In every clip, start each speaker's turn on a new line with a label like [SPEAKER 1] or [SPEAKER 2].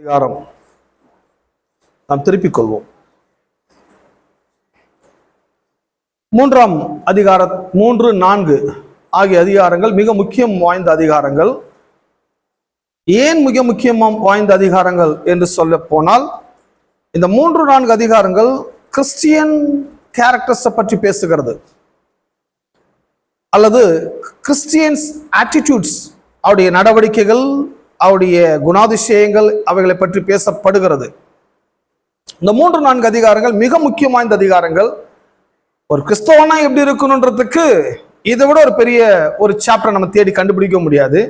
[SPEAKER 1] அதிகாரம் நாம் திருப்பிக் கொள்வோம். 3ஆம் அதிகாரம் 3, 4 ஆகிய அதிகாரங்கள் மிக முக்கியம் வாய்ந்த அதிகாரங்கள். ஏன் மிக முக்கியம் வாய்ந்த அதிகாரங்கள் என்று சொல்ல போனால், இந்த 3, 4 அதிகாரங்கள் கிறிஸ்டியன் கேரக்டர்ஸை பற்றி பேசுகிறது, அல்லது கிறிஸ்டியன்ஸ் ஆட்டிடியூட்ஸ், அவருடைய நடவடிக்கைகள், அவருடைய குணாதிசயங்கள், அவைகளை பற்றி பேசப்படுகிறது. இந்த 3, 4 அதிகாரங்கள் மிக முக்கியம் வாய்ந்த அதிகாரங்கள். ஒரு கிறிஸ்தவனா எப்படி இருக்கணும்ன்றதுக்கு இதை விட ஒரு பெரிய ஒரு சாப்டர் நம்ம தேடி கண்டுபிடிக்க முடியாது.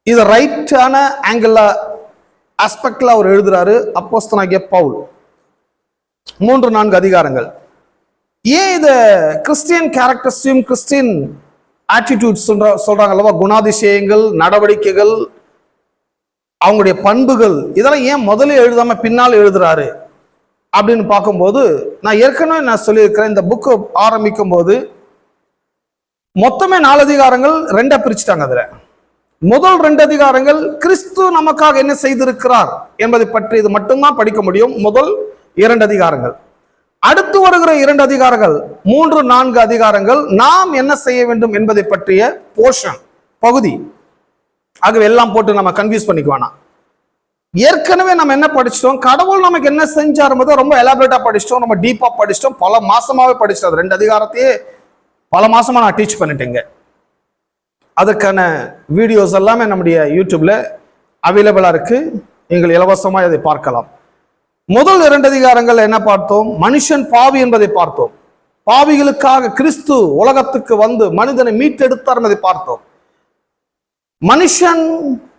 [SPEAKER 1] இது ரைட்டான ஆங்கிள் ஆஸ்பெக்ட்ல அவர் எழுதுறாரு அப்போஸ்தலனாகிய பவுல். 3, 4 அதிகாரங்கள். ஏன் இத கிறிஸ்டியன் கேரக்டர்ஸையும் கிறிஸ்டியன் ஆட்டிடியூட் சொல்றாங்க அல்லவா, குணாதிசயங்கள், நடவடிக்கைகள், அவங்களுடைய பண்புகள், இதெல்லாம் ஏன் முதல்ல எழுதாம பின்னால் எழுதுறாரு அப்படின்னு பார்க்கும்போது, நான் ஏற்கனவே சொல்லியிருக்கிறேன், இந்த புக்கு ஆரம்பிக்கும் போது மொத்தமே 4 அதிகாரங்கள் 2 பிரிச்சுட்டாங்க. அதுல முதல் 2 அதிகாரங்கள் கிறிஸ்து நமக்காக என்ன செய்திருக்கிறார் என்பதை பற்றி இது மட்டும்தான் படிக்க முடியும், முதல் 2 அதிகாரங்கள். அடுத்து வருகிற 2 அதிகாரங்கள் 3, 4 அதிகாரங்கள் நாம் என்ன செய்ய வேண்டும் என்பதை பற்றிய போர்ஷன், பகுதி. ஆகவே எல்லாம் போட்டு நம்ம கன்ஃபியூஸ் பண்ணிக்க வேணாம். ஏற்கனவே நம்ம என்ன படிச்சிட்டோம், கடவுள் நமக்கு என்ன செஞ்சார் ரொம்ப எலாபரேட்டா படிச்சிட்டோம், ரொம்ப டீப்பா படிச்சிட்டோம், பல மாசமாவே படிச்சிட்டோம். 2 அதிகாரத்தையே பல மாசமா நான் டீச் பண்ணிட்டேங்க. அதுக்கான வீடியோஸ் எல்லாமே நம்முடைய யூடியூப்ல அவைலபிளா இருக்கு, நீங்கள் இலவசமா இதை பார்க்கலாம். முதல் 2 அதிகாரங்கள் என்ன பார்த்தோம்? மனுஷன் பாவி என்பதை பார்த்தோம். பாவிகளுக்காக கிறிஸ்து உலகத்துக்கு வந்து மனிதனை மீட்டெடுத்தார் என்பதை பார்த்தோம். மனுஷன்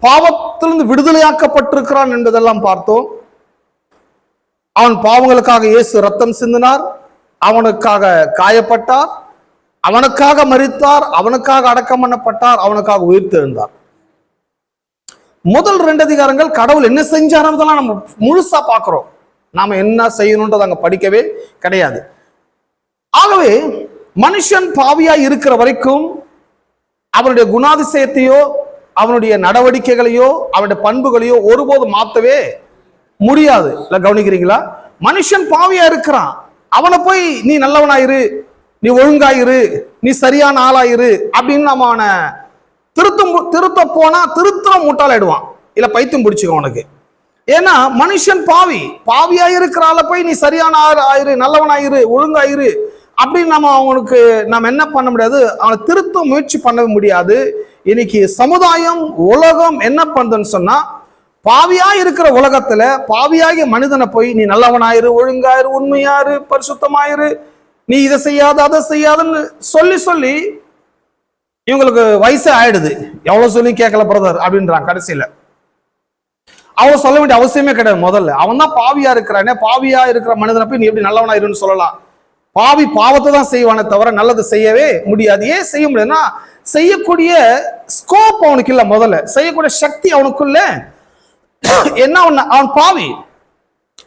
[SPEAKER 1] பாவத்திலிருந்து விடுதலையாக்கப்பட்டிருக்கிறான் என்பதெல்லாம் பார்த்தோம். அவன் பாவங்களுக்காக இயேசு ரத்தம் சிந்தினார், அவனுக்காக காயப்பட்டார், அவனுக்காக மரித்தார், அவனுக்காக அடக்கம் பண்ணப்பட்டார், அவனுக்காக உயிர்த்தெழுந்தார். முதல் 2 அதிகாரங்கள் கடவுள் என்ன செஞ்சாரதெல்லாம் நம்ம முழுசா பார்க்கிறோம். நாம என்ன செய்யணும்ன்றது அங்க படிக்கவே கிடையாது. ஆகவே மனுஷன் பாவியா இருக்கிற வரைக்கும் அவனுடைய குணாதிசயத்தையோ அவனுடைய நடவடிக்கைகளையோ அவனுடைய பண்புகளையோ ஒருபோது மாற்றவே முடியாது. இல்ல, கவனிக்கிறீங்களா? மனுஷன் பாவியா இருக்கிறான், அவனை போய் நீ நல்லவனாயிரு, நீ ஒழுங்காயிரு, நீ சரியான ஆளாயிரு அப்படின்னு நம்ம அவனை திருத்த போனா திருத்த முட்டாளாயிடுவான், இல்ல பைத்தியம் பிடிச்சுக்க உனக்கு. ஏன்னா மனுஷன் பாவியா இருக்கிற ஆளை போய் நீ சரியான ஆயிரு, நல்லவனாயிரு, ஒழுங்காயிரு அப்படின்னு நம்ம என்ன பண்ண முடியாது, அவனை திருத்த முயற்சி பண்ண முடியாது. இன்னைக்கு சமுதாயம், உலகம் என்ன பண்ணுதுன்னு சொன்னா, பாவியா இருக்கிற உலகத்துல பாவியாகிய மனிதனை போய் நீ நல்லவனாயிரு, ஒழுங்காயிரு, உண்மையாரு, பரிசுத்தமாயிரு, நீ இதை செய்யாத அதை செய்யாதுன்னு சொல்லி இவங்களுக்கு வயசு ஆயிடுது. எவ்வளவு சொல்லி கேட்கல பிரதர் அப்படின்றான். கடைசியில அவன் சொல்ல வேண்டிய அவசியமே கிடையாது. முதல்ல அவன் தான் பாவியா இருக்கிறானே, பாவியா இருக்கிற மனிதனை போய் நீ எப்படி நல்லவனாயிருன்னு சொல்லலாம்? பாவி பாவத்தை தான் செய்வானே தவிர நல்லது செய்யவே முடியாது. ஏன் செய்ய முடியாதுன்னா, செய்யக்கூடிய ஸ்கோப் அவனுக்கு இல்ல, முதல்ல செய்யக்கூடிய சக்தி அவனுக்குள்ள என்ன. அவன் பாவி.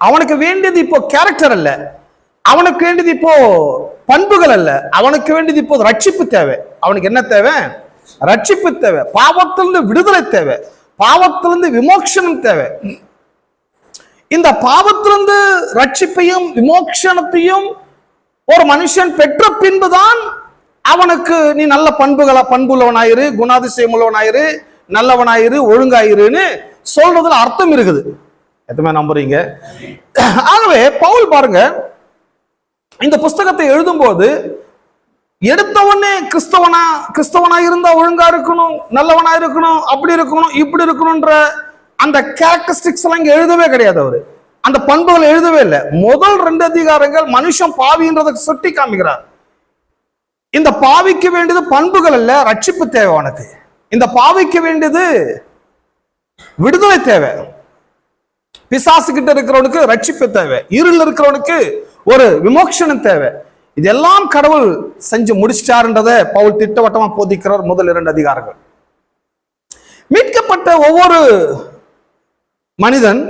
[SPEAKER 1] அவனுக்கு வேண்டியது இப்போ கேரக்டர் அல்ல, அவனுக்கு வேண்டியது இப்போ பண்புகள் அல்ல, அவனுக்கு வேண்டியது இப்போ ரட்சிப்பு தேவை. அவனுக்கு என்ன தேவை? ரட்சிப்பு தேவை. பாவத்திலிருந்து விடுதலை தேவை, பாவத்திலிருந்து விமோசனம் தேவை. இந்த பாவத்திலிருந்து ரட்சிப்பையும் விமோசனத்தையும் ஒரு மனுஷன் பெற்ற பின்புதான் அவனுக்கு நீ நல்ல பண்புள்ளவனாயிரு, குணாதிசயம் உள்ளவனாயிரு, நல்லவனாயிரு, ஒழுங்காயிருன்னு சொல்றதுல அர்த்தம் இருக்குது. எத்தனை நம்புறீங்க? ஆகவே பவுல் பாருங்க, இந்த புஸ்தகத்தை எழுதும் போது எடுத்தவனே கிறிஸ்தவனா இருந்தா ஒழுங்கா இருக்கணும், நல்லவனா இருக்கணும், அப்படி இருக்கணும், இப்படி இருக்கணும்ன்ற அந்த கேரக்டரிஸ்டிக்ஸ் எல்லாம் இங்க எழுதவே கிடையாது. அவரு அந்த பண்புகளை எழுதவே இல்லை. முதல் 2 அதிகாரங்கள் மனுஷன் பாவின்றதை சுட்டி காமிக்கிறார். இந்த பாவிக்க வேண்டியது பண்புகள் அல்ல, ரட்சிப்பு தேவை உனக்கு. இந்த பாவிக்க வேண்டியது விடுதலை தேவை. பிசாசு கிட்ட இருக்கிறவனுக்கு ரட்சிப்பு தேவை, இருள் இருக்கிறவனுக்கு ஒரு விமோசனம் தேவை. இதெல்லாம் கடவுள் செஞ்சு முடிச்சிட்டாருன்றதை பவுல் திட்டவட்டமா போதிக்கிறார் முதல் 2 அதிகாரங்கள். மீட்கப்பட்ட ஒவ்வொரு மனிதன்,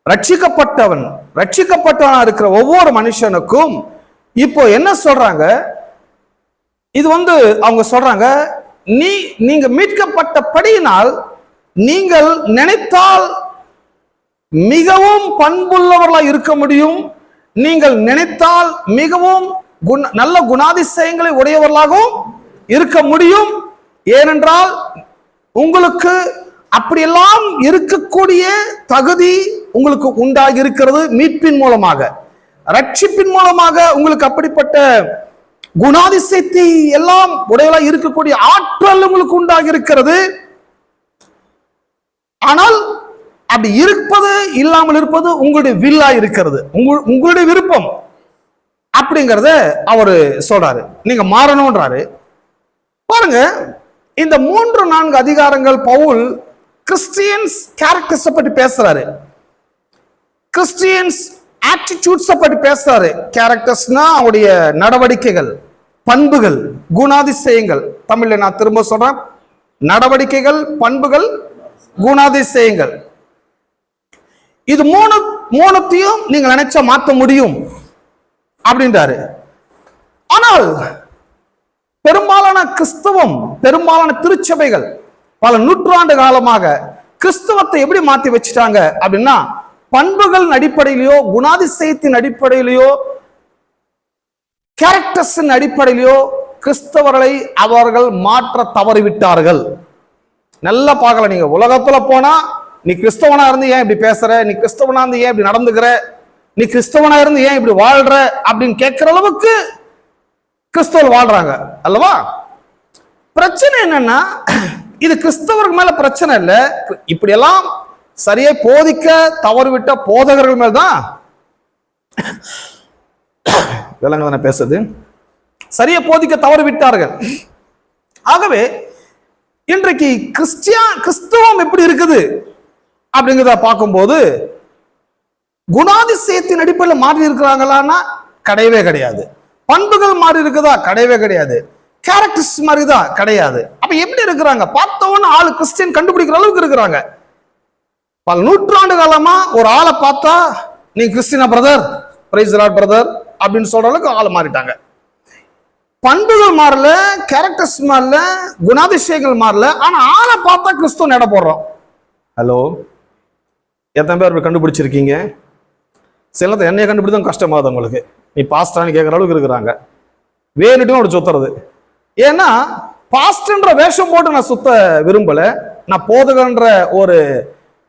[SPEAKER 1] ரட்சிக்கப்பட்டவனா இருக்கிற ஒவ்வொரு மனுஷனுக்கும் இப்போ என்ன சொல்றாங்க, இது அவங்க சொல்றாங்க, நீங்க மீட்கப்பட்டபடியினால் நீங்கள் நினைத்தால் மிகவும் பண்புள்ளவர்களாக இருக்க முடியும். நீங்கள் நினைத்தால் மிகவும் நல்ல குணாதிசயங்களை உடையவர்களாகவும் இருக்க முடியும். ஏனென்றால் உங்களுக்கு அப்படியெல்லாம் இருக்கக்கூடிய தகுதி உங்களுக்கு உண்டாகி இருக்கிறது. மீட்பின் மூலமாக, ரட்சிப்பின் மூலமாக உங்களுக்கு அப்படிப்பட்ட குணாதிசயத்தை எல்லாம் உடையவர்களாக இருக்கக்கூடிய ஆற்றல் உங்களுக்கு உண்டாகி இருக்கிறது. ஆனால் அப்படி இருப்பது இல்லாமல் இருப்பது உங்களுடைய வில்லா இருக்கிறது, உங்களுடைய விருப்பம் அப்படிங்கறத அவரு சொல்றாரு. நீங்க மாறணும்ன்றாரு. பாருங்க, இந்த 3-4 அதிகாரங்கள் பவுல் கிறிஸ்டியன்ஸ் கேரக்டர்ஸ் பற்றி பேசுறாரு, கிறிஸ்டியன்ஸ் ஆட்டிடியூட்ஸ் பற்றி பேசுறாரு. கேரக்டர்ஸ்னா அவருடைய நடவடிக்கைகள், பண்புகள், குணாதிசயங்கள். தமிழ்ல நான் திரும்ப சொல்றேன், நடவடிக்கைகள், பண்புகள், குணாதிசயங்கள். இது மூணுத்தையும் நீங்க நினைச்சா மாற்ற முடியும் அப்படின்றாரு. ஆனால் பெரும்பாலான கிறிஸ்தவம், பெரும்பாலான திருச்சபைகள் பல நூற்றாண்டு காலமாக கிறிஸ்தவத்தை எப்படி மாத்தி வச்சுட்டாங்க அப்படின்னா, பண்புகள் அடிப்படையிலையோ, குணாதிசயத்தின் அடிப்படையிலையோ, கேரக்டர்ஸின் அடிப்படையிலையோ கிறிஸ்தவர்களை அவர்கள் மாற்ற தவறிவிட்டார்கள். நல்லா பார்க்கல. நீங்க உலகத்துல போனா, நீ கிறிஸ்தவனா இருந்து ஏன் இப்படி பேசுற, நீ கிறிஸ்தவனா இருந்து ஏன் இப்படி நடந்துக்கிற, நீ கிறிஸ்தவனா இருந்து ஏன் இப்படி வாழ்ற அப்படின்னு கேட்கிற அளவுக்கு கிறிஸ்தவர் வாழ்றாங்க அல்லவா? பிரச்சனை என்னன்னா, இது கிறிஸ்தவர்கள் மேல பிரச்சனை இல்ல, இப்படி எல்லாம் சரியா போதிக்க தவறுவிட்ட போதகர்கள் மேல்தான் விலங்குதான பேசுது, சரியா போதிக்க தவறு விட்டார்கள். ஆகவே இன்றைக்கு கிறிஸ்தவம் எப்படி இருக்குது அப்படிங்கிறத பார்க்கும்போது, குணாதிசயத்தின் அடிப்படையில் மாறி இருக்கிறாங்களான்னா கிடையவே கிடையாது. பண்புகள் மாறி இருக்குதா? கிடையவே கிடையாது. கேரக்டர்ஸ் மாறிதான் கிடையாது. அப்ப எப்படி இருக்கிறாங்க? பார்த்தவொன்னு ஆளு கிறிஸ்டியன் கண்டுபிடிக்கிற அளவுக்கு இருக்கிறாங்க. பல நூற்றாண்டு காலமா ஒரு ஆளை பார்த்தா, நீ கிறிஸ்டினா brother, praise the lord brother அப்படின்னு சொல்ற அளவுக்கு ஆளை மாறிட்டாங்க. பண்புகள் மாறல, கேரக்டர்ஸ் மாறல, குணாதிசயங்கள் மாறல, ஆனா ஆளை பார்த்தா கிறிஸ்துவ நட போடுறோம். ஹலோ, எத்தனை பேர் கண்டுபிடிச்சிருக்கீங்க? சிலத்தை என்னைய கண்டுபிடிதான் கஷ்டமாகுது உங்களுக்கு. நீ பாஸ்டான்னு கேட்குற அளவுக்கு இருக்கிறாங்க. வேணுட்டும் அப்படி சுத்துறது. ஏன்னா பாஸ்ட்ன்ற வேஷம் போட்டு நான் சுத்த விரும்பல, நான் போதகன்ற ஒரு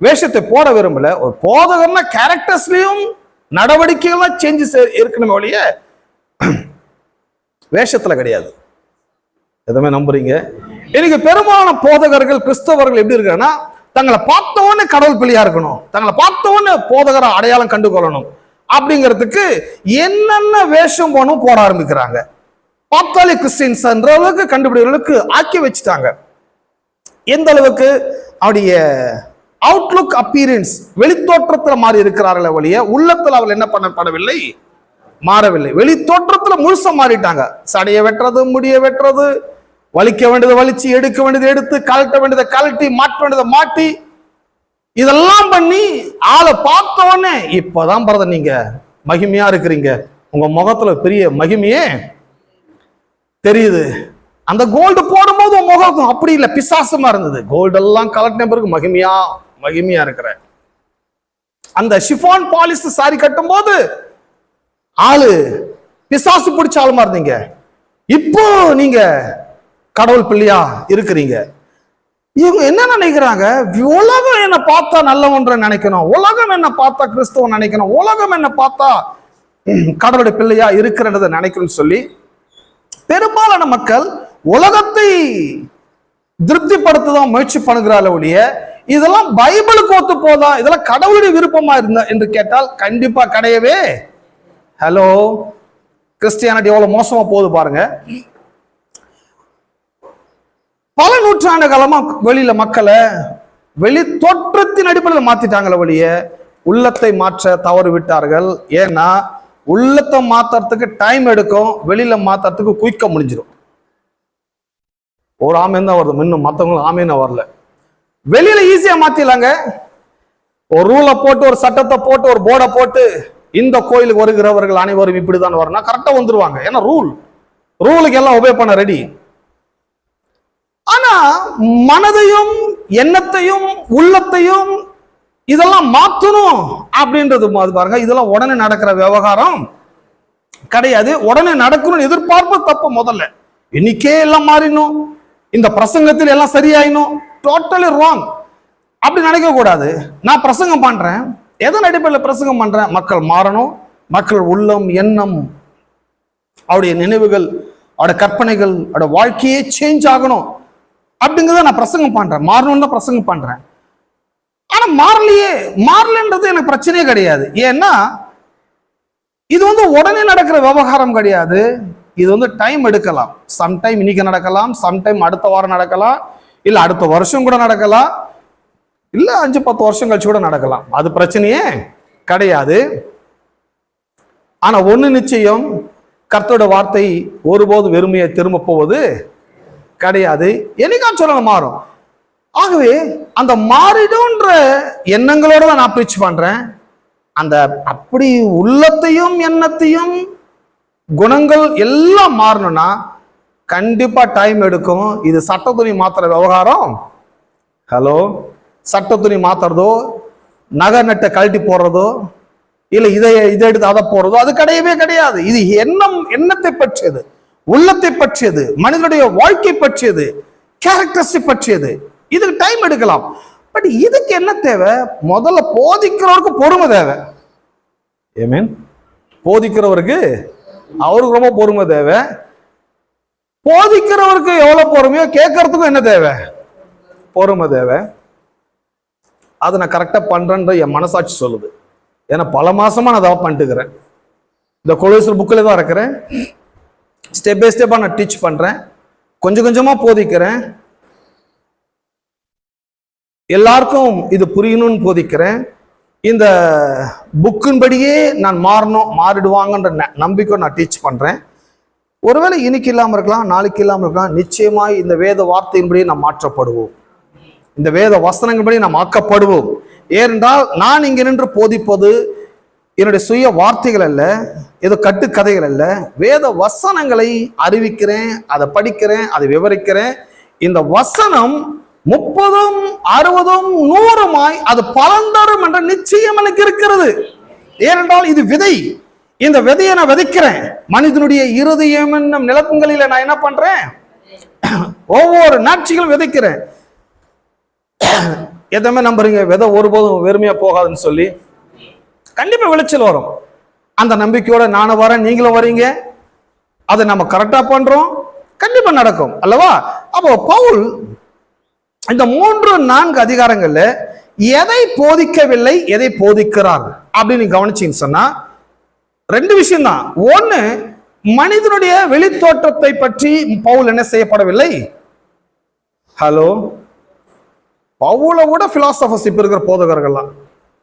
[SPEAKER 1] வேஷத்தை போட விரும்பல. ஒரு போதகர்னா கேரக்டர்ஸ்லயும் நடவடிக்கைகள்லாம் சேஞ்சஸ் இருக்கணுமே ஒழிய வேஷத்துல கிடையாது. எதுவுமே நம்புறீங்க? இன்னைக்கு பெரும்பாலான போதகர்கள், கிறிஸ்தவர்கள் எப்படி இருக்காங்கன்னா, தங்களை பார்த்தவொன்னு கடவுள் பிள்ளையா இருக்கணும், தங்களை பார்த்தவொன்னு போதகரை அடையாளம் கண்டு கொள்ளணும் அப்படிங்கிறதுக்கு என்னென்ன வேஷம் போனும் போட ஆரம்பிக்கிறாங்க. பார்த்தாலே கிறிஸ்டியன்ஸ் என்ற அளவுக்கு கண்டுபிடிக்கிறதுக்கு ஆக்கி வச்சுட்டாங்க. எந்த அளவுக்கு அவருடைய அவுட்லுக், அப்பீரன்ஸ், வெளித்தோற்றத்துல மாறி இருக்கிறார்களே ஒழிய உள்ளத்துல அவள் என்ன பண்ணப்படவில்லை, மாறவில்லை. வெளி தோற்றத்துல முழுசா மாறிட்டாங்க. சடைய வெட்டுறது, முடிய வெட்டுறது, வலிக்க வேண்டியதை வலிச்சு, எடுக்க வேண்டியதை எடுத்து, கழட்ட வேண்டியதை கழட்டி, மாற்ற வேண்டியதை மாட்டி, இதெல்லாம் பண்ணி ஆளை பார்த்த உடனே இப்பதான் பிரதர் நீங்க மகிமையா இருக்கிறீங்க, உங்க முகத்துல பெரிய மகிமையே தெரியுது. அந்த கோல்டு போடும்போது உங்க முகம் அப்படி இல்லை, பிசாசமா இருந்தது. கோல்டு எல்லாம் கலட்டின பிறகு மகிமையா இருக்கிற அந்த ஷிஃபான் பாலிஸ் சாரி கட்டும் போது ஆளு பிசாசு பிடிச்ச ஆளுமா இருந்தீங்க. இப்போ நீங்க கடவுள் பிள்ளையா இருக்கிறீங்க. இவங்க என்ன நினைக்கிறாங்க? உலகம் என்ன பார்த்தா நல்லவன்ற நினைக்கணும், உலகம் என்ன பார்த்தா கிறிஸ்தவன் நினைக்கணும், உலகம் என்ன பார்த்தா கடவுளுடைய பிள்ளையா இருக்கிறத நினைக்கணும்னு சொல்லி பெரும்பாலான மக்கள் உலகத்தை திருப்திப்படுத்ததான் முயற்சி பண்ணுகிறார்கள் ஒழிய, இதெல்லாம் பைபிளுக்கு ஒத்து போதா, இதெல்லாம் கடவுளுடைய விருப்பமா இருந்தா என்று கேட்டால் கண்டிப்பா கிடையவே. ஹலோ, கிறிஸ்டியானிட்டி எவ்வளவு மோசமா போகுது பாருங்க. பல நூற்றாண்டு காலமா வெளியில மக்களை வெளி தோற்றத்தின் அடிப்படையில் மாத்திட்டாங்களே ஒழிய உள்ளத்தை மாற்ற தவறு விட்டார்கள். ஏன்னா உள்ளத்தை மாத்துறதுக்கு டைம் எடுக்கும், வெளியில மாத்துறதுக்கு குயிக்க முடிஞ்சிடும். ஒரு ஆமேன் தான் வருது, இன்னும் மற்றவங்களும் ஆமேன்னு வரல. வெளியில ஈஸியா மாத்திடலாங்க. ஒரு ரூலை போட்டு, ஒரு சட்டத்தை போட்டு, ஒரு போர்டை போட்டு, இந்த கோயிலுக்கு வருகிறவர்கள் அனைவரும் இப்படிதான் வரணும், கரெக்டா வந்துருவாங்க. ஏன்னா ரூலுக்கு எல்லாம் ஒபே பண்ண ரெடி. ஆனா மனதையும், எண்ணத்தையும், உள்ளத்தையும் இதெல்லாம் மாத்தணும் அப்படின்றது பாருங்க, இதெல்லாம் உடனே நடக்கிற விவகாரம் கிடையாது. உடனே நடக்கணும்னு எதிர்பார்ப்பு தப்பு. முதல்ல இன்னைக்கே எல்லாம் மாறினும், இந்த பிரசங்கத்தில் எல்லாம் சரியாயினும், டோட்டலி ராங். அப்படி நினைக்க கூடாது. நான் பிரசங்கம் பண்றேன், எதன் அடிப்படையில் பிரசங்கம் பண்றேன்? மக்கள் மாறணும், மக்கள் உள்ளம், எண்ணம், அவருடைய நினைவுகள், அவருடைய கற்பனைகள், அவருடைய வாழ்க்கையே சேஞ்ச் ஆகணும் அப்படிங்கிறத நான் பிரசங்கம் பண்றேன். மாறணும்னு தான் பிரசங்கம் பண்றேன். ஆனா மாறலன்றது எனக்கு பிரச்சனையே கிடையாது. ஏன்னா இது உடனே நடக்கிற விவகாரம் கிடையாது. இது டைம் எடுக்கலாம். சம்டைம் இன்னைக்கு நடக்கலாம், சம்டைம் அடுத்த வாரம் நடக்கலாம், இல்ல அடுத்த வருஷம் கூட நடக்கலாம், இல்ல 5-10 வருஷம் கழிச்சு கூட நடக்கலாம். அது பிரச்சனையே கிடையாது. ஆனா ஒண்ணு நிச்சயம், கர்த்தரோட வார்த்தை ஒருபோது வெறுமையை திரும்ப போவது கிடையாது. என்னைக்காச்சும் சொல்லணும் மாறும். ஆகவே அந்த மாறிடும்ன்ற எண்ணங்களோட தான் நான் பிரீச் பண்றேன். அந்த அப்படி உள்ளத்தையும் எண்ணத்தையும் குணங்கள் எல்லாம் மாறணும்னா கண்டிப்பா டைம் எடுக்கும். இது சட்ட துணி மாத்துற விவகாரம். ஹலோ, சட்ட துணி மாத்துறதோ, நகை நட்டை கழட்டி போடுறதோ, இல்ல இதை எடுத்து அதை போறதோ அது கிடையவே கிடையாது. இது எண்ணத்தை பற்றியது, உள்ளத்தை பற்றியது, மனிதனுடைய வாழ்க்கை பற்றியது, கேரக்டரிஸ்டிக் பற்றியது. இதுக்கு டைம் எடுக்கலாம். பட் இதுக்கு என்ன தேவை? முதல்ல போதிக்கிறவருக்கு பொறுமை தேவை. ஏமேன், போதிக்கிறவருக்கு அவருக்கு ரொம்ப பொறுமை தேவை. போதிக்கிறவருக்கு எவ்வளவு பொறுமையோ கேட்கறதுக்கும் என்ன தேவை? பொறுமை தேவை. அதை நான் கரெக்டா பண்றேன்ற என் மனசாட்சி சொல்லுது. ஏன்னா பல மாசமா நான் அதை பண்ணிட்டுக்கிறேன். இந்த கொலோசியர் புக்கில் தான் இருக்கிறேன். ஸ்டெப் பை ஸ்டெப்பா நான் டீச் பண்றேன், கொஞ்சம் கொஞ்சமா போதிக்கிறேன், எல்லாருக்கும் இது புரியணும்னு போதிக்கிறேன். இந்த புக்கின்படியே நான் மாறிடுவாங்கன்ற நம்பிக்கை நான் டீச் பண்றேன். ஒருவேளை இன்னைக்கு இல்லாமல் இருக்கலாம், நாளைக்கு இல்லாமல் இருக்கலாம், நிச்சயமாய் இந்த வேத வார்த்தையின்படி நாம் மாற்றப்படுவோம், இந்த வேத வசனங்களின்படி நாம் ஆக்கப்படுவோம். ஏனென்றால் நான் இங்க நின்று போதிப்பது என்னுடைய சுய வார்த்தைகள் அல்ல, ஏதோ கட்டுக்கதைகள் அல்ல, வேத வசனங்களை அறிவிக்கிறேன், அதை படிக்கிறேன், அதை விவரிக்கிறேன். இந்த வசனம் 30, 60, 100 அது பலன் தரும் என்ற நிச்சயம் எனக்கு இருக்கிறது. ஏனென்றால் இது விதை. இந்த விதையை நான் விதைக்கிறேன். மனிதனுடைய இருதயம் என்னும் நிலப்பங்களில நான் என்ன பண்றேன்? ஒவ்வொரு நாட்சிகளும் விதைக்கிறேன். எதுவுமே நம்புறீங்க விதை ஒருபோதும் வெறுமையா போகாதுன்னு சொல்லி? கண்டிப்பா விளைச்சல் வரும். அந்த நம்பிக்கையோட நானும் வரேன், நீங்களும் வரீங்க. அதை நம்ம கரெக்டா பண்றோம், கண்டிப்பா நடக்கும் அல்லவா? அப்போ பவுல் இந்த 3-4 அதிகாரங்கள்ல எதை போதிக்கவில்லை, எதை போதிக்கிறார் அப்படின்னு கவனிச்சீங்கன்னு சொன்னா 2 விஷயம் தான். ஒண்ணு, மனிதனுடைய வெளித்தோற்றத்தை பற்றி பவுல் என்ன செய்யப்படவில்லை. ஹலோ, பவுலை விட பிலாசபர்ஸ் இப்ப இருக்கிற போதகர்கள்லாம்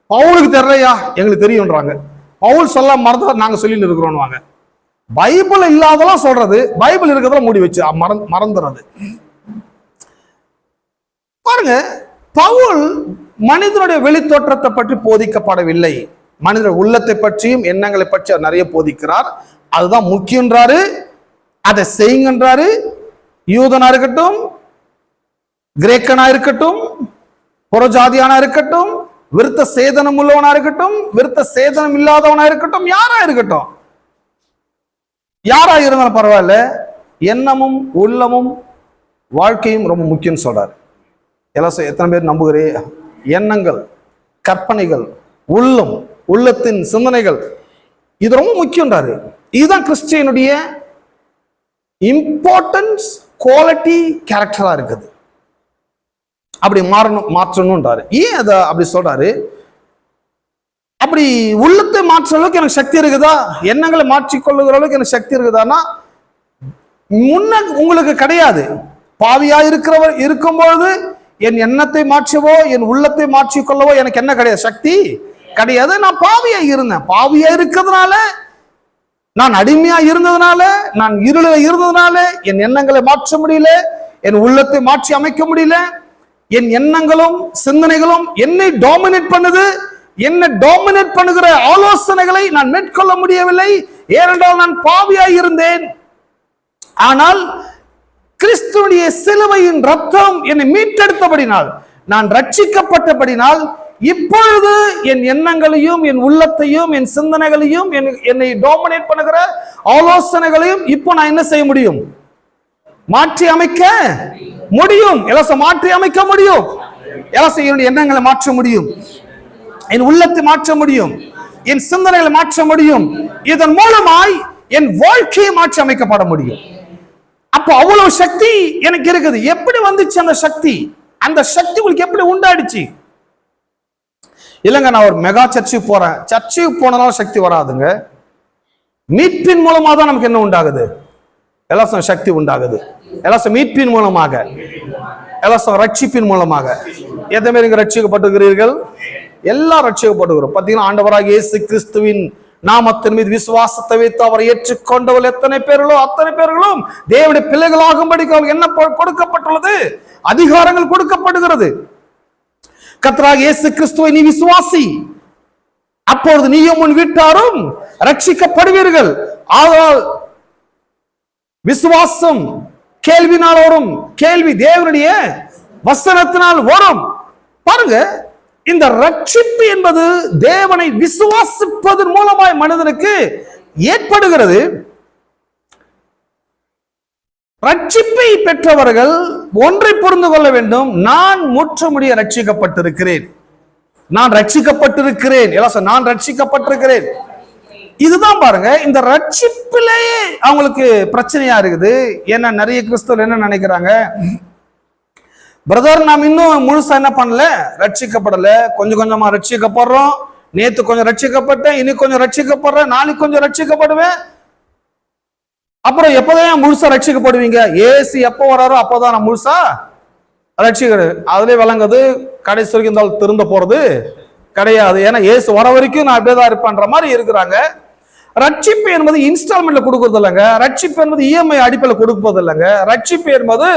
[SPEAKER 1] பவுலுக்கு தெரியலையா, எங்களுக்கு தெரியும்ன்றாங்க. பவுல் சொல்ல மறந்தா நாங்க சொல்லிட்டு இருக்கிறோம். பைபிள் இல்லாதெல்லாம் சொல்றது, பைபிள் இருக்கிறதெல்லாம் மூடி வச்சு மறந்துறது. பாருங்க, பவுல் மனிதனுடைய வெளித்தோற்றத்தை பற்றி போதிக்கப்படவில்லை, மனித உள்ளத்தை பற்றியும் எண்ணங்களை பற்றி நிறைய போதிக்கிறார். அதுதான் முக்கியன்றாரு, அதை செய்யுங்கன்றாரு. யூதனா இருக்கட்டும், கிரேக்கனா இருக்கட்டும், புறஜாதியானா இருக்கட்டும், விருத்த சேதனம் உள்ளவனா இருக்கட்டும், விருத்த சேதனம் இல்லாதவனா இருக்கட்டும், யாரா இருக்கட்டும், யாரா இருந்தாலும் பரவாயில்ல, எண்ணமும் உள்ளமும் வாழ்க்கையும் ரொம்ப முக்கியம் சொல்றாரு. எத்தனை பேர் நம்புகிறே? எண்ணங்கள், கற்பனைகள், உள்ளம், உள்ளத்தின் சிந்தனைகள், இது ரொம்ப முக்கியம்ன்றாரு. இதுதான் கிறிஸ்டியனுடைய இம்பார்ட்டன்ஸ், குவாலிட்டி, கேரக்டரா இருக்குது. அப்படி மாற்றணும்ன்றாரு. ஏன் அதை அப்படி சொல்றாரு? அப்படி உள்ளத்தை மாற்ற அளவுக்கு எனக்கு சக்தி இருக்குதா, எண்ணங்களை மாற்றிக்கொள்ளுகிற அளவுக்கு எனக்கு சக்தி இருக்குதான்னா முன்ன உங்களுக்கு கிடையாது. பாவியா இருக்கும்பொழுது என் எண்ணத்தை மாற்றவோ என் உள்ளத்தை மாற்றிக்கொள்ளவோ எனக்கு என்ன கிடையாது, சக்தி கிடையாது. நான் பாவியா இருந்தேன். பாவியா இருக்கிறதுனால, நான் அடிமையா இருந்ததுனால, நான் இருள இருந்ததுனால என் எண்ணங்களை மாற்ற முடியல, என் உள்ளத்தை மாற்றி அமைக்க முடியல. என் எண்ணங்களும் சிந்தனைகளும் என்னை டாமினேட் பண்ணுது. என்ன டாமினேட் பண்ணுகிற ஆலோசனைகளை நான் மேற்கொள்ள முடியவில்லை. ஏனென்றால் நான் பாவியாய் இருந்தேன். ஆனால் கிறிஸ்துவின் சிலுவையின் ரத்தம் என்னை மீட்டெடுத்தபடினால், நான் ரட்சிக்கப்பட்டபடினால் இப்பொழுது என் எண்ணங்களையும் என் உள்ளத்தையும் என் சிந்தனைகளையும் என்னை டாமினேட் பண்ணுகிற ஆலோசனைகளையும் இப்போ நான் என்ன செய்ய முடியும்? மாற்றி அமைக்க முடியும். மாற்றி அமைக்க முடியும். என்னுடைய எண்ணங்களை மாற்ற முடியும், என் உள்ளத்தை மாற்ற முடியும், என் சிந்தனைகளை மாற்ற முடியும். இதன் மூலமாய் என் வாழ்க்கையை மாற்றி அமைக்கப்பட முடியும். அப்போ அவ்வளவு சக்தி எனக்கு இருக்குது. எப்படி வந்துச்சு அந்த சக்தி? அந்த சக்தி உங்களுக்கு எப்படி உண்டாயிடுச்சு? இல்லைங்க, நான் ஒரு மெகா சர்ச்சுக்கு போறேன், சர்ச்சுக்கு போனதால சக்தி வராதுங்க. மீட்பின் மூலமா தான் நமக்கு என்ன உண்டாகுது? சக்தி உண்டாகுது. மீட்பின் மூலமாக, ரட்சிப்பின் மூலமாக. எந்த மாதிரி ரட்சிக்கப்பட்டிருக்கிறீர்கள்? எல்லாம் ரட்சிக்கப்பட்டுகிறோம். பார்த்தீங்கன்னா, ஆண்டவராக இயேசு கிறிஸ்துவின் நாமத்தின் மீது விசுவாசத்தை வைத்து அவரை ஏற்றுக்கொண்டவர்கள் எத்தனை பேர்களோ அத்தனை பேர்களும் தேவனுடைய பிள்ளைகளாகும்படி என்ன கொடுக்கப்பட்டுள்ளது? அதிகாரங்கள் கொடுக்கப்படுகிறது. கர்த்தராகிய இயேசு கிறிஸ்துவை நீ விசுவாசி, அப்பொழுது நீயும் உன் வீட்டாரும் ரட்சிக்கப்படுவீர்கள். ஆனால் விசுவாசம் கேள்வினால் வரும், கேள்வி தேவனுடைய வசனத்தினால் வரும். பாருங்க, இந்த ரட்சிப்பு என்பது தேவனை விசுவாசிப்பதன் மூலமாய் மனிதனுக்கு ஏற்படுகிறது. ரட்சிப்பை பெற்றவர்கள் ஒன்றை புரிந்து கொள்ள வேண்டும்: நான் முற்றுமுடிய ரட்சிக்கப்பட்டிருக்கிறேன், நான் ரட்சிக்கப்பட்டிருக்கிறேன், நான் ரட்சிக்கப்பட்டிருக்கிறேன். இதுதான் பாருங்க, இந்த ரட்சிப்பிலேயே அவங்களுக்கு பிரச்சனையா இருக்குது. ஏன்னா நிறைய கிறிஸ்தவர்கள் என்ன நினைக்கிறாங்க, பிரதர் நாம் இன்னும் முழுசா என்ன பண்ணல, ரட்சிக்கப்படல, கொஞ்சம் கொஞ்சமா ரட்சிக்கப்படுறோம், நேத்து கொஞ்சம் ரட்சிக்கப்பட்டேன், இனி கொஞ்சம் ரட்சிக்கப்படுறேன், நாளைக்கு கொஞ்சம் ரட்சிக்கப்படுவேன், அப்புறம் எப்போதான் முழுசா ரட்சிக்கப்படுவீங்க? ஏசு எப்போ வராரோ அப்போதான் நான் முழுசா ரட்சிக்கிறது. அதுலயே விளங்குது, கடைசி வரைக்கும் இருந்தாலும் திரும்ப போறது கிடையாது. ஏன்னா ஏசு வர வரைக்கும் நான் அப்படியேதான் இருப்பேன்ற மாதிரி இருக்கிறாங்க. ரட்சிப்பு என்பது இன்ஸ்டால்மெண்ட்ல கொடுக்கறது இல்லைங்க. ரட்சிப்பு என்பது இஎம்ஐ அடிப்படையில் கொடுப்பது இல்லைங்க. ரட்சிப்பு என்பது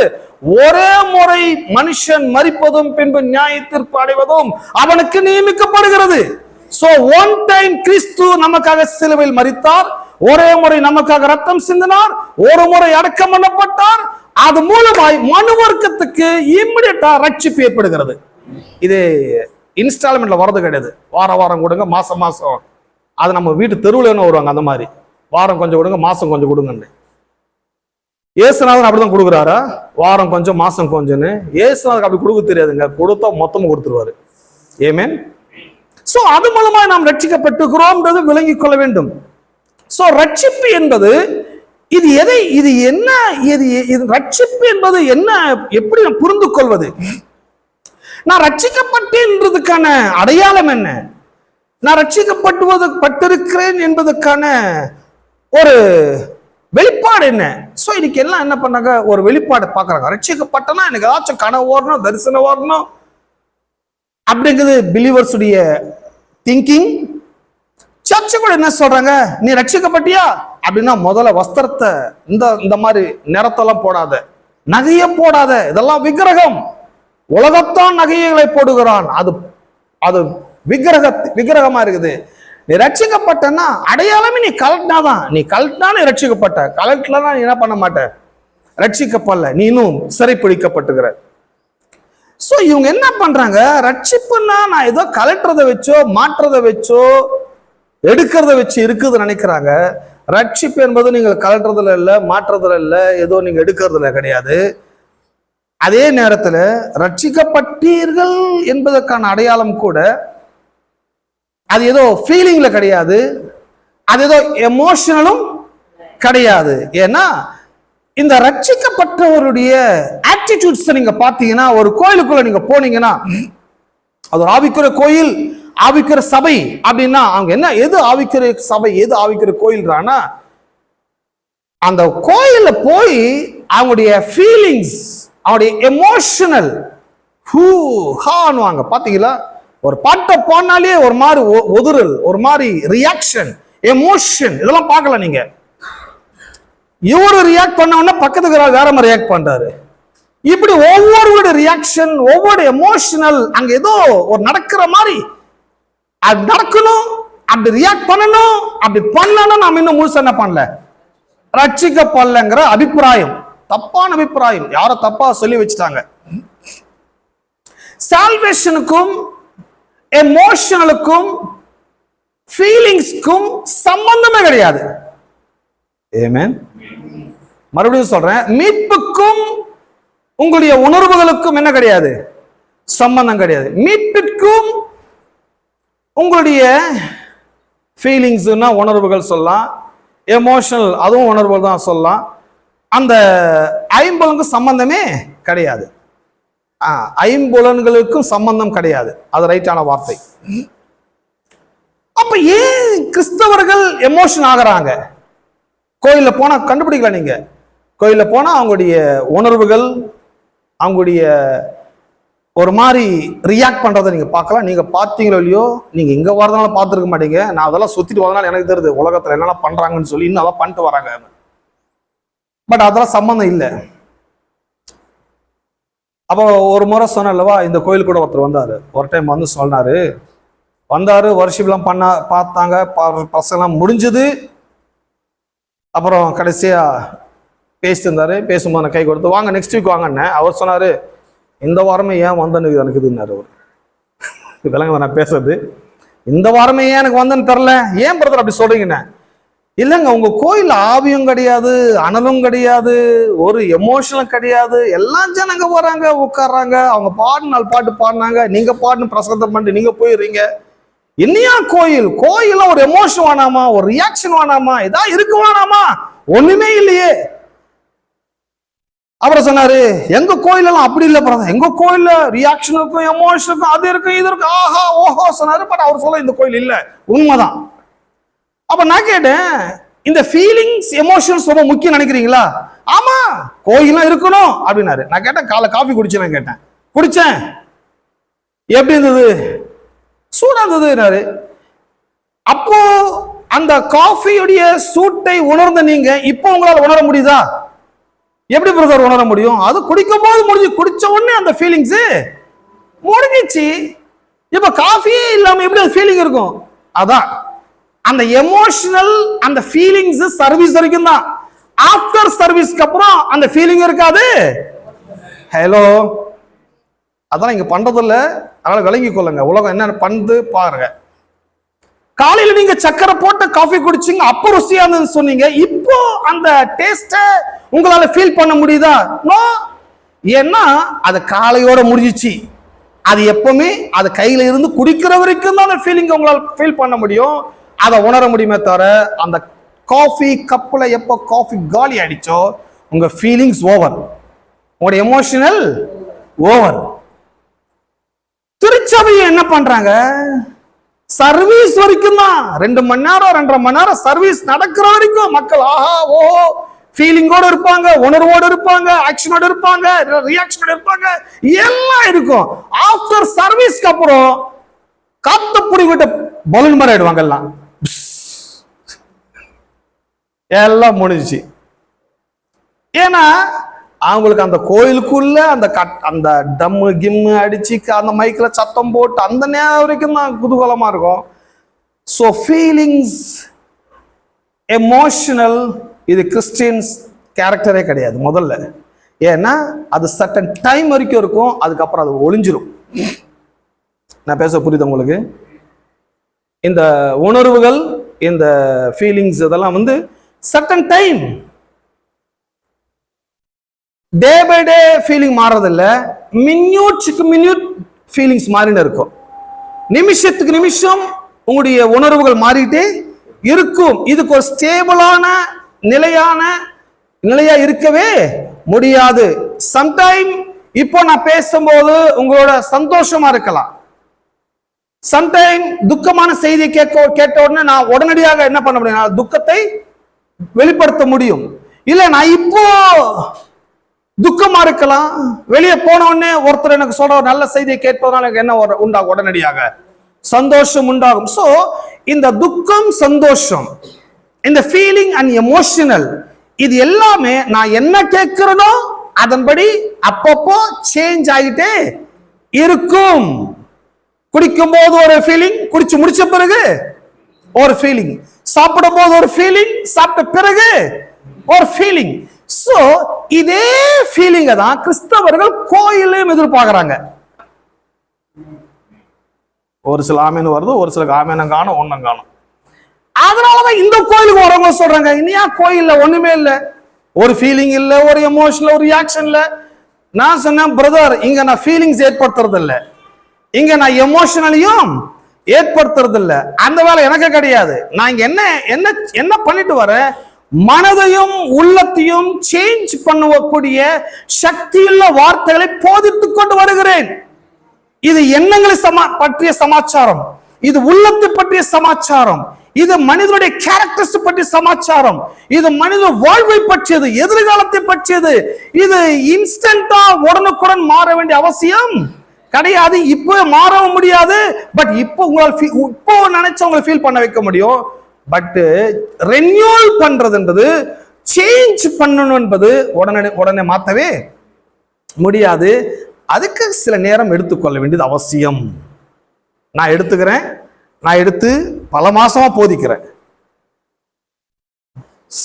[SPEAKER 1] ஒரே முறை மனுஷன் மரிப்பதும் பின்பு நியாய தீர்ப்பு அடைவதும் அவனுக்கு நியமிக்கப்படுகிறது. சோ ஒன் டைம் கிறிஸ்து நமக்காக சிலுவையில் மரித்தார், ஒரே முறை நமக்காக ரத்தம் சிந்தினார், ஒரு முறை அடக்கம் பண்ணப்பட்டார். அது மூலமாய் மனு வர்க்கத்துக்கு இம்மிடியட்டா ரட்சிப்பு ஏற்படுகிறது. இது இன்ஸ்டால்மெண்ட்ல வரது கிடையாது. வாரம் வாரம் கொடுங்க, மாசம் மாசம். அது நம்ம வீட்டு தெருவில் என்ன வருவாங்க அந்த மாதிரி, வாரம் கொஞ்சம் கொடுங்க, மாசம் கொஞ்சம் கொடுங்க. ஏசுநாதன் அப்படிதான் கொடுக்குறாரா? வாரம் கொஞ்சம் மாசம் கொஞ்சம்னு. ஏசுநாதன் அப்படி கொடுக்க தெரியாதுங்க, கொடுத்தா மொத்தமும் கொடுத்துருவாரு. ஆமென். சோ அது மூலமா நாம் ரட்சிக்கப்பட்டுக்கிறோம் விளங்கிக் கொள்ள வேண்டும். சோ ரட்சிப்பு என்பது இது எதை, இது என்ன, இது ரட்சிப்பு என்பது என்ன, எப்படி நான் புரிந்து கொள்வது? நான் ரட்சிக்கப்பட்டேன்றதுக்கான அடையாளம் என்ன? நான் ரட்சிக்கப்பட்டிருக்கிறேன் என்பதற்கான ஒரு வெளிப்பாடு என்ன? சோ இன்னைக்கு எல்லாம் என்ன பண்ணாங்க, ஒரு வெளிப்பாடு பாக்குறாங்க. ரட்சிக்கப்பட்டனா எனக்கு ஏதாச்சும் கனவு வரணும், தரிசனம் வரணும் அப்படிங்கிறது பிலீவர்ஸ் உடைய திங்கிங். சர்ச்சை கூட என்ன சொல்றாங்க, நீ ரட்சிக்கப்பட்டியா அப்படின்னா முதல்ல வஸ்திரத்தை இந்த மாதிரி நிறத்தெல்லாம் போடாத, நகைய போடாத, இதெல்லாம் விக்கிரகம். உலகத்தான் நகைகளை போடுகிறான், அது விக்கிரகமா இருக்குது. நீ ரட்சிக்கப்பட்டனா அடையாளமே நீ கலட்டினாதான். நீ கலட்டினா நீ ரட்சிக்கப்பட்ட, கலட்டலன்னா நீ என்ன பண்ண மாட்ட, ரட்சிக்கப்படல, நீ இன்னும் சிறைப்பிடிக்கப்பட்டுகிற. சோ இவங்க என்ன பண்றாங்க, ரட்சிப்புன்னா நான் ஏதோ கலட்டுறதை வச்சோ மாற்றதை வச்சோ எடுக்கிறத வச்சு இருக்குதுன்னு நினைக்கிறாங்க. ரட்சிப்பு என்பது நீங்கள் கலட்டுறதுல இல்லை, மாற்றுறதுல இல்லை, ஏதோ நீங்க எடுக்கிறதுல கிடையாது. அதே நேரத்துல ரட்சிக்கப்பட்டீர்கள் என்பதற்கான அடையாளம் கூட அது ஏதோ ஃபீலிங்ல கிடையாது, அது ஏதோ எமோஷனலும் கிடையாது. ஏன்னா இந்த ரட்சிக்கப்பட்டவருடைய ஆட்டிடியூட்ஸ் நீங்க பாத்தீங்கன்னா, ஒரு கோயிலுக்குள்ள நீங்க போனீங்கன்னா, அது ஒரு ஆவிக்குரிய கோயில், ஆவிக்குரிய சபை அப்படின்னா அவங்க என்ன, எது ஆவிக்குரிய சபை, எது ஆவிக்குரிய கோயில்றானா, அந்த கோயில்ல போய் அவங்களுடைய ஃபீலிங்ஸ், அவங்களுடைய எமோஷனல் ஹான்வாங்க. பாத்தீங்களா, ஒரு பாட்டை போனாலே ஒரு மாதிரி ஒதுறல், ஒரு மாதிரி ரியாக்ஷன், எமோஷன், இதெல்லாம் பார்க்கல நீங்க. இவரு ரியாக்ட் பண்ண உடனே பக்கத்துக்கு வேற மாதிரி ரியாக்ட் பண்றாரு. இப்படி ஒவ்வொருவருடைய ரியாக்ஷன், ஒவ்வொரு எமோஷனல், அங்க ஏதோ ஒரு நடக்கிற மாதிரி, அது நடக்கணும், அப்படி ரியாக்ட் பண்ணணும், அப்படி பண்ணணும். நாம இன்னும் முழுசா என்ன பண்ணல, ரட்சிக்கப்படலங்கிற அபிப்பிராயம், தப்பான அபிப்பிராயம், யாரோ தப்பா சொல்லி வச்சுட்டாங்க. சால்வேஷனுக்கும் எமோஷனலுக்கும் ஃபீலிங்ஸ்க்கும் சம்பந்தமே கிடையாது. ஆமென். மறுபடியும் சொல்றேன், மீட்புக்கும் உங்களுடைய உணர்வுகளுக்கும் என்ன கிடையாது? சம்பந்தம் கிடையாது. மீட்பிற்கும் உங்களுடைய ஃபீலிங்ஸ்னா உணர்வுகள் சொல்லலாம், எமோஷனல் அதுவும் உணர்வுகள் தான் சொல்லலாம். அந்த ஐம்புலனுக்கு சம்பந்தமே கிடையாது. ஐம்புலன்களுக்கும் சம்பந்தம் கிடையாது. அது ரைட்டான வார்த்தை. அப்ப ஏன் கிறிஸ்தவர்கள் எமோஷன் ஆகுறாங்க? கோயில்ல போனா கண்டுபிடிக்கலாம். நீங்க கோயில்ல போனா அவங்களுடைய உணர்வுகள், அவங்களுடைய ஒரு மாதிரி ரியாக்ட் பண்றதை நீங்க பார்க்கலாம். நீங்க பார்த்தீங்களோ இல்லையோ, நீங்க இங்க வரதுனால பார்த்துருக்க மாட்டீங்க. நான் அதெல்லாம் சுத்திட்டு வரதுனால எனக்கு தெரியுது உலகத்துல என்னெல்லாம் பண்றாங்கன்னு சொல்லி இன்னும் அதெல்லாம் பண்ணிட்டு வராங்க. பட் அதெல்லாம் சம்பந்தம் இல்லை. அப்போ ஒரு முறை சொன்னல்லவா, இந்த கோயில் கூட ஒருத்தர் வந்தாரு. ஒரு டைம் வந்து சொன்னாரு, வந்தாரு, வருஷம்லாம் பண்ண பார்த்தாங்க, பசங்களாம் முடிஞ்சது. அப்புறம் கடைசியா பேசிட்டு இருந்தாரு. பேசும்போது நான் கை கொடுத்து வாங்க நெக்ஸ்ட் வீக் வாங்கன்னு அவர் சொன்னாரு. இந்த வாரமே ஏன் வந்தேன்னு எனக்கு இதுன்னாரு அவர். இதெல்லாம் நான் பேசுறது, இந்த வாரமே ஏன் எனக்கு வந்தேன்னு தெரில, ஏன் பிரதர் அப்படி சொல்றீங்கன்னு. இல்லைங்க, உங்க கோயில் ஆவியும் கிடையாது, அனலும் கிடையாது, ஒரு எமோஷனும் கிடையாது. எல்லாம் ஜனங்க வராங்க, உட்கார்றாங்க, அவங்க பாடினால் பாட்டு பாடினாங்க, நீங்க பாடுன்னு பிரசங்கம் பண்ணிட்டு நீங்க போயிடுறீங்க. என்னையா கோயில்? கோயில ஒரு எமோஷன் வேணாமா? ஒரு ரியாக்ஷன் வேணாமா? இதா இருக்கு வேணாமா? ஒண்ணுமே இல்லையே. அப்புறம் சொன்னாரு, எங்க கோயில் எல்லாம் அப்படி இல்லை பிரதர், எங்க கோயில்ல ரியாக்ஷனுக்கும் எமோஷனுக்கும் அது இருக்கும் இது இருக்கும் ஆஹா ஓஹோ சொன்னாரு. பட் அவர் சொல்ல இந்த கோயில் இல்ல, உண்மைதான். அப்ப நான் கேட்டேன், இந்த ஃபீலிங்ஸ் எமோஷன்ஸ் ரொம்ப முக்கியம் நினைக்கிறீங்களா? ஆமா, கோயிலாம் இருக்கணும் அப்படின்னாரு. நான் கேட்டேன், காலை காஃபி குடிச்சேன் கேட்டேன். குடிச்சேன், எப்படி இருந்தது? சூடா இருந்தது. அப்போ அந்த காஃபியுடைய சூட்டை உணர்ந்த நீங்க இப்போ உங்களால உணர முடியுதா? எப்படி பிரதர் உணர முடியும்? அது குடிக்கும் போது முடிஞ்சு, குடிச்ச உடனே அந்த ஃபீலிங்ஸ் முடிஞ்சிச்சு. இப்ப காஃபியே இல்லாம எப்படி அந்த ஃபீலிங் இருக்கும்? அதான் அந்த எமோஷனல், அந்த ஃபீலிங்ஸ் சர்வீஸ் வரைக்கும் தான். ஆஃப்டர் சர்வீஸ்க்கு அப்புறம் அந்த ஃபீலிங் இருக்காது. ஹலோ, அதான் இங்க பண்றதில்ல, அதனால விளங்கி கொள்ளுங்க. உலகம் என்ன பண்ணுது பாருங்க. காலையில நீங்க சக்கரை போட்டு காஃபி குடிச்சீங்க, அப்போ ருசியா இருந்ததுன்னு சொன்னீங்க. இப்போ அந்த டேஸ்ட உங்களால ஃபீல் பண்ண முடியுதா? நோ. ஏன்னா அது காலையோட முடிஞ்சிச்சு. அது எப்பவுமே அது கையில இருந்து குடிக்கிற வரைக்கும் தான் அந்த ஃபீலிங் உங்களால ஃபீல் பண்ண முடியும், அதை உணர முடியுமே தவிர, அந்த காஃபி கப்புல எப்போ காஃபி காலி ஆயிடுச்சோ உங்க ஃபீலிங்ஸ் ஓவர், உங்களோட எமோஷனல் ஓவர். திருச்சபையை என்ன பண்றாங்க? சர்வீஸ் வரைக்கும் தான். 2 மணி நேரம் 2.5 மணி நேரம் சர்வீஸ் நடக்கிற வரைக்கும் மக்கள் ஆஹா ஓஹோ ஃபீலிங்கோட இருப்பாங்க, உணர்வோடு இருப்பாங்க, ஆக்ஷனோட இருப்பாங்க, ரியாக்ஷனோட இருப்பாங்க, எல்லாம் இருக்கும். ஆஃப்டர் சர்வீஸ்க்கு அப்புறம் காத்த புடி விட்ட பலூன் மாதிரி ஆயிடுவாங்க. எல்லாம் முடிஞ்சிச்சு. ஏன்னா அவங்களுக்கு அந்த கோயிலுக்குள்ள அந்த டம்மு கிம்மு அடிச்சு அந்த மைக்ல சத்தம் போட்டு அந்த நேரம் வரைக்கும் தான் குதூகலமா இருக்கும். ஸோ ஃபீலிங்ஸ், எமோஷனல், இது கிறிஸ்டியன்ஸ் கேரக்டரே கிடையாது முதல்ல. ஏன்னா அது சர்டன் டைம் வரைக்கும் இருக்கும், அதுக்கப்புறம் அது ஒளிஞ்சிரும். நான் பேச புரியுது உங்களுக்கு? இந்த உணர்வுகள், இந்த ஃபீலிங்ஸ் இதெல்லாம் வந்து certain time, day by day feeling மாறதில்ல, மினியூட்ஸுக்கு மினியூட் ஃபீலிங்ஸ் மாறின்னு இருக்கும். நிமிஷத்துக்கு நிமிஷம் உங்களுடைய உணர்வுகள் மாறிட்டே இருக்கும். இதுக்கு ஒரு ஸ்டேபிளான நிலையா இருக்கவே முடியாது. சம்டைம் இப்போ நான் பேசும்போது உங்களோட சந்தோஷமா இருக்கலாம், சம்டைம் துக்கமான செய்தியை கேட்ட உடனே நான் உடனடியாக என்ன பண்ண முடியும்? துக்கத்தை வெளிப்படுத்த முடியும். இல்ல நான் இப்போ துக்கமா இருக்கலாம், வெளியே போன உடனே ஒருத்தர் எனக்கு சொல்ற ஒரு நல்ல செய்தியை கேட்பதனால எனக்கு என்ன உண்டாகும்? உடனடியாக சந்தோஷம் உண்டாகும். சோ இந்த துக்கம், சந்தோஷம், இந்த ஃபீலிங் அண்ட் எமோஷனல், இது எல்லாமே நான் என்ன கேட்கிறனோ அதன்படி அப்பப்போ சேஞ்ச் ஆகிட்டே இருக்கும். குடிக்கும் போது ஒரு ஃபீலிங், குடிச்சு முடிச்ச பிறகு ஒரு ஃபீலிங், சாப்பிடும் போது ஒரு ஃபீலிங், சாப்பிட்ட பிறகு ஒரு ஃபீலிங். சோ இதே ஃபீலிங்க தான் கிறிஸ்தவர்கள் கோயிலையும் எதிர்பார்க்கிறாங்க. ஒரு சில ஆமீன் வருது, ஒரு சில ஆமீனம் காணும், ஒன்னும் காணும். அதனாலதான் இந்த கோயிலுக்கு வரவங்க சொல்றாங்க, இனியா கோயில்ல ஒண்ணுமே இல்லை, ஒரு ஃபீலிங் இல்லை, ஒரு எமோஷனல், ஒரு ரியாக்ஷன் இல்லை. நான் சொன்னேன், பிரதர் இங்க நான் ஃபீலிங்ஸ் ஏற்படுத்துறது இல்லை, இங்க நான் எமோஷனலையும் ஏற்படுத்துறது இல்லை. அந்த வேலை எனக்கு கிடையாது. நான் இங்க என்ன என்ன என்ன பண்ணிட்டு வரேன், மனதையும் உள்ளத்தையும் சேஞ்ச் பண்ணக்கூடிய சக்தியுள்ள வார்த்தைகளை போதித்துக் கொண்டு வருகிறேன். இது எண்ணங்களை பற்றிய சமாச்சாரம், இது உள்ளத்தை பற்றிய சமாச்சாரம், இது மனிதனுடைய கேரக்டர்ஸ் பற்றிய சமாச்சாரம், இது மனித வாழ்வை பற்றியது, எதிர்காலத்தை பற்றியது. இது இன்ஸ்டன்டா உடனுக்குடன் மாற வேண்டிய அவசியம் கிடையாது. இப்போ மாறவும் முடியாது. பட் இப்போ உங்களால் இப்போ நினைச்ச உங்களை ஃபீல் பண்ண வைக்க முடியும். பட் ரெனியூவல் பண்றது என்பது, சேஞ்ச் பண்ணணும் என்பது உடனே மாத்தவே முடியாது. அதுக்கு சில நேரம் எடுத்துக்கொள்ள வேண்டியது அவசியம். நான் எடுத்துக்கிறேன், நான் எடுத்து பல மாசமா போதிக்கிறேன்.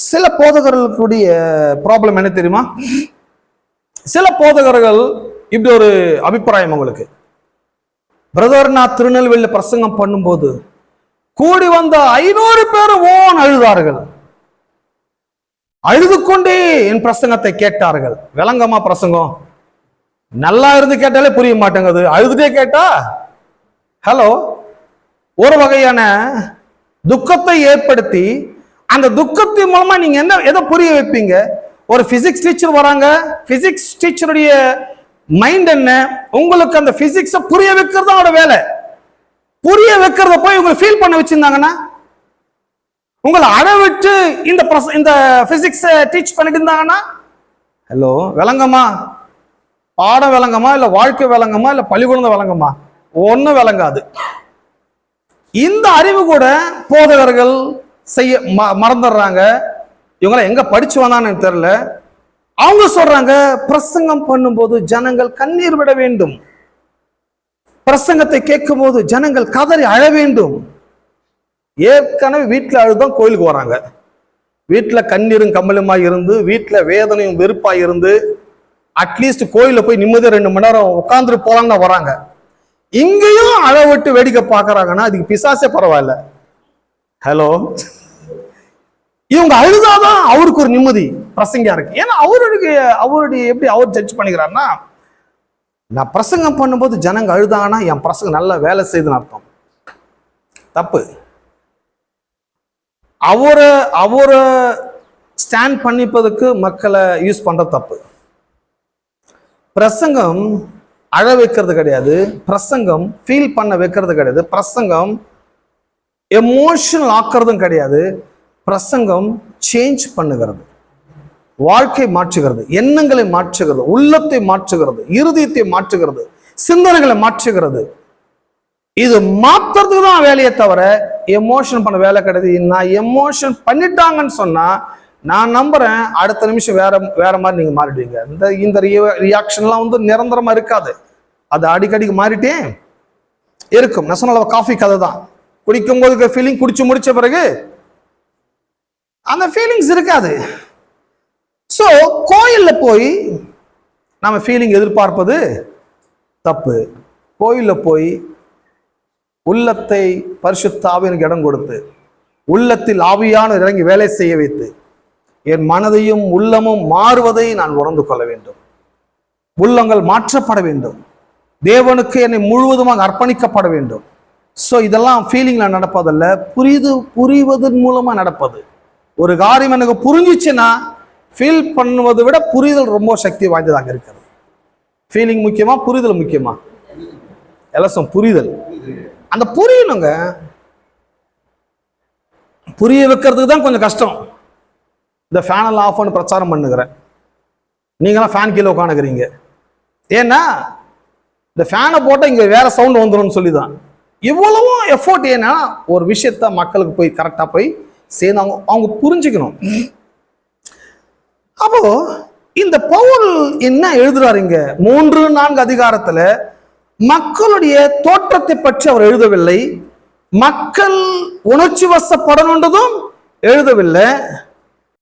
[SPEAKER 1] சில போதகர்களுடைய ப்ராப்ளம் என்ன தெரியுமா? சில போதகர்கள் இப்படி ஒரு அபிப்பிராயம் உங்களுக்கு, பிரதர் நான் திருநெல்வேலியில் பிரசங்கம் பண்ணும்போது கூடி வந்த 500 பேர் ஓன் அழுதார்கள், அழுது கொண்டே என் பிரசங்கத்தை கேட்டார்கள். விளங்கமா பிரசங்கம்? நல்லா இருந்து கேட்டாலே புரிய மாட்டேங்குது, அழுதுட்டே கேட்டா ஹலோ. ஒரு வகையான துக்கத்தை ஏற்படுத்தி அந்த துக்கத்தின் மூலமா நீங்க என்ன எதை புரிய வைப்பீங்க? ஒரு பிசிக்ஸ் டீச்சர் வராங்க, பிசிக்ஸ் டீச்சருடைய மைண்ட் என்ன, உங்களுக்கு அந்த பிசிக்ஸை புரிய வைக்கிறது அவரோட வேலை. புரிய வைக்கிறத போய் உங்களை ஃபீல் பண்ண வச்சிருந்தாங்கன்னா, உங்களை அழ விட்டு இந்த பிசிக்ஸை டீச் பண்ணிட்டு இருந்தாங்கன்னா, ஹலோ விளங்கமா? பாடம் விளங்கமா, இல்ல வாழ்க்கை விளங்கமா, இல்ல பள்ளிக்கூடம் விளங்கமா? ஒன்னும் விளங்காது. இந்த அறிவு கூட போதகர்கள் செய்ய மறந்துடுறாங்க. இவங்கள எங்க படிச்சு வந்தான்னு தெரியல. அவங்க சொல்றாங்க, பிரசங்கம் பண்ணும்போது ஜனங்கள் கண்ணீர் விட வேண்டும், பிரசங்கத்தை கேட்கும் போது ஜனங்கள் கதறி அழ வேண்டும். ஏற்கனவே வீட்டுல அழுதான் கோயிலுக்கு வராங்க, வீட்டுல கண்ணீரும் கம்மலுமாய் இருந்து, வீட்டுல வேதனையும் வெறுப்பாய் இருந்து, அட்லீஸ்ட் கோயில போய் நிம்மதியா 2 மணி நேரம் உட்காந்துட்டு போலான்னு வராங்க. இங்கேயும் அழ விட்டு வேடிக்கை பாக்குறாங்கன்னா அதுக்கு பிசாசே பரவாயில்ல. ஹலோ, இவங்க அழுதாதான் அவருக்கு ஒரு நிம்மதி பிரசங்கியா இருக்கு. ஏன்னா அவருடைய எப்படி அவர் ஜட்ஜ் பண்ணிக்கிறாருன்னா, நான் பிரசங்கம் பண்ணும்போது ஜனங்க அழுதாங்கன்னா என் பிரசங்கம் நல்ல வேலை செய்துன்னு அர்த்தம். தப்பு. அவரை ஸ்டாண்ட் பண்ணிப்பதுக்கு மக்களை யூஸ் பண்ற தப்பு. பிரசங்கம் அழ வைக்கிறது கிடையாது, பிரசங்கம் ஃபீல் பண்ண வைக்கிறது கிடையாது, பிரசங்கம் எமோஷனல் ஆக்குறதும் கிடையாது. பிரசங்கம் சேஞ்ச் பண்ணுகிறது, வாழ்க்கை மாற்றுகிறது, எண்ணங்களை மாற்றுகிறது, உள்ளத்தை மாற்றுகிறது, இருதயத்தை மாற்றுகிறது, சிந்தனைகளை மாற்றுகிறது. இது மாத்துறதுக்கு தான் வேலையை தவிர எமோஷன் பண்ண வேலை கிடையாது. நான் எமோஷன் பண்ணிட்டாங்கன்னு சொன்னா நான் நம்புறேன் அடுத்த நிமிஷம் வேற மாதிரி நீங்க மாறிடுவீங்க. இந்த ரியாக்ஷன்லாம் நிரந்தரமா இருக்காது, அது அடிக்கடிக்கு மாறிட்டே இருக்கும். நான் சொன்ன காஃபி கதை தான், குடிக்கும் போது ஃபீலிங், குடிச்சு முடிச்ச பிறகு அந்த ஃபீலிங்ஸ் இருக்காது. ஸோ கோயில்ல போய் நம்ம ஃபீலிங் எதிர்பார்ப்பது தப்பு. கோயில்ல போய் உள்ளத்தை பரிசுத்த ஆவியானவருக்கு இடம் கொடுத்து, உள்ளத்தில் ஆவியானவர் இறங்கி வேலை செய்ய வைத்து, என் மனதையும் உள்ளமும் மாறுவதை நான் உணர்ந்து கொள்ள வேண்டும். உள்ளங்கள் மாற்றப்பட வேண்டும், தேவனுக்கு என்னை முழுவதுமாக அர்ப்பணிக்கப்பட வேண்டும். ஸோ இதெல்லாம் ஃபீலிங்ல நடப்பதல்ல, புரிவதன் மூலமா நடப்பது. ஒரு காரியம் எனக்கு புரிஞ்சிச்சுன்னா ஃபீல் பண்ணுவதை விட புரிதல் ரொம்ப சக்தி வாய்ந்ததாக இருக்கிறது. ஃபீலிங் முக்கியமா, புரிதல் முக்கியமா? எல்லாம் புரிதல். அந்த புரியணுங்க, புரிய வைக்கிறதுக்கு தான் கொஞ்சம் கஷ்டம். இந்த ஃபேனெல்லாம் ஆஃப் பண்ணி பிரச்சாரம் பண்ணுகிறேன், நீங்களாம் ஃபேன் கீழே உட்காந்துக்கிறீங்க. ஏன்னா இந்த ஃபேனை போட்டால் இங்கே வேற சவுண்ட் வந்துடும் சொல்லி தான் இவ்வளவும் எஃபோர்ட். ஏன்னா ஒரு விஷயத்த மக்களுக்கு போய் கரெக்டாக போய் சேர்ந்து அவங்க புரிஞ்சுக்கணும். அப்போ இந்த பவுல் என்ன எழுதுறாருங்க, 3-4 அதிகாரத்துல மக்களுடைய தோற்றத்தை பற்றி அவர் எழுதவில்லை, மக்கள் உணர்ச்சி வசப்படணுன்றதும் எழுதவில்லை.